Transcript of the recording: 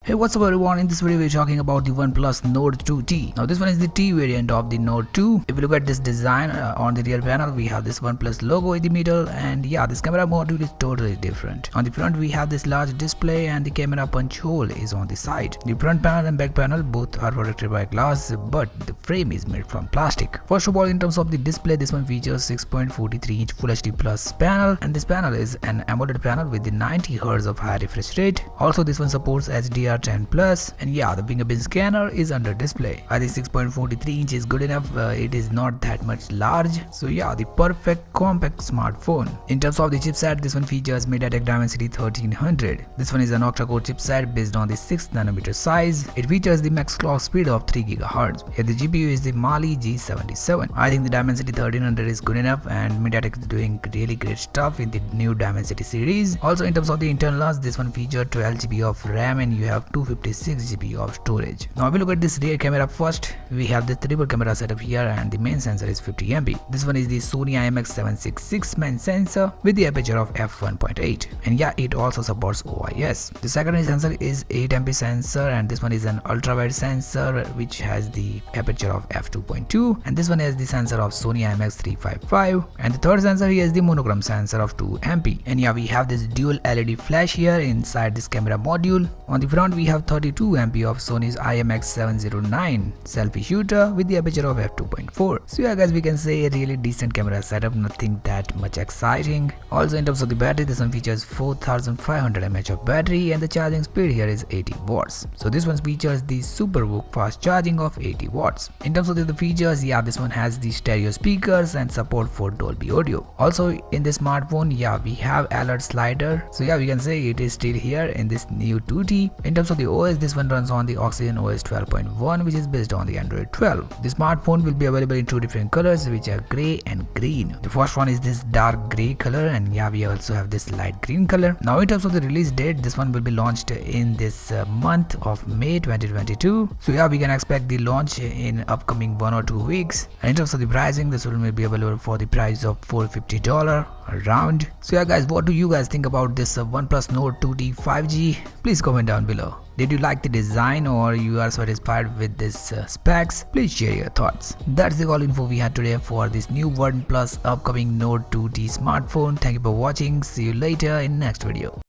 Hey, what's up everyone? In this video we're talking about the OnePlus Nord 2T. Now this one is the T variant of the Nord 2. If you look at this design on the rear panel, we have this OnePlus logo in the middle, and yeah, this camera module is totally different. On the front we have this large display and the camera punch hole is on the side. The front panel and back panel both are protected by glass, but the frame is made from plastic. First of all, in terms of the display, this one features 6.43-inch Full HD Plus panel, and this panel is an AMOLED panel with the 90 Hz of high refresh rate. Also, this one supports HDR10+, and yeah, the fingerprint scanner is under display. I think 6.43 inch is good enough. It is not that much large, so yeah, the perfect compact smartphone. In terms of the chipset, this one features MediaTek Dimensity 1300. This one is an octa-core chipset based on the 6nm size. It features the max clock speed of 3 GHz. Here the GPU is the Mali G77. I think the Dimensity 1300 is good enough, and MediaTek is doing really great stuff in the new Dimensity series. Also, in terms of the internals, this one features 12 GB of RAM and you have 256 GB of storage. Now if we look at this rear camera first, we have the triple camera setup here, and the main sensor is 50 MP. This one is the Sony IMX766 main sensor with the aperture of f1.8, and yeah, it also supports OIS. The secondary sensor is 8 MP sensor, and this one is an ultra wide sensor which has the aperture of f2.2, and this one has the sensor of Sony IMX355, and the third sensor here is the monochrome sensor of 2 MP. And yeah, we have this dual LED flash here inside this camera module. On the front we have 32 MP of Sony's IMX709 selfie shooter with the aperture of f2.4. So yeah guys, we can say a really decent camera setup, nothing that much exciting. Also, in terms of the battery, this one features 4500 mAh of battery, and the charging speed here is 80 watts. So this one features the SuperVOOC fast charging of 80 watts. In terms of the features, yeah, this one has the stereo speakers and support for Dolby Audio. Also in this smartphone, yeah, we have alert slider, so yeah, we can say it is still here in this new 2T. In terms of the OS, this one runs on the Oxygen OS 12.1, which is based on the Android 12. The smartphone will be available in two different colors, which are grey and green. The first one is this dark grey color, and yeah, we also have this light green color. Now in terms of the release date, this one will be launched in this month of May 2022. So yeah, we can expect the launch in upcoming 1 or 2 weeks. And in terms of the pricing, this one will be available for the price of $450 around. So yeah guys, what do you guys think about this OnePlus Nord 2T 5G? Please comment down below. Did you like the design, or you are satisfied with this specs? Please share your thoughts. That's the all info we had today for this new OnePlus upcoming Nord 2T smartphone. Thank you for watching. See you later in next video.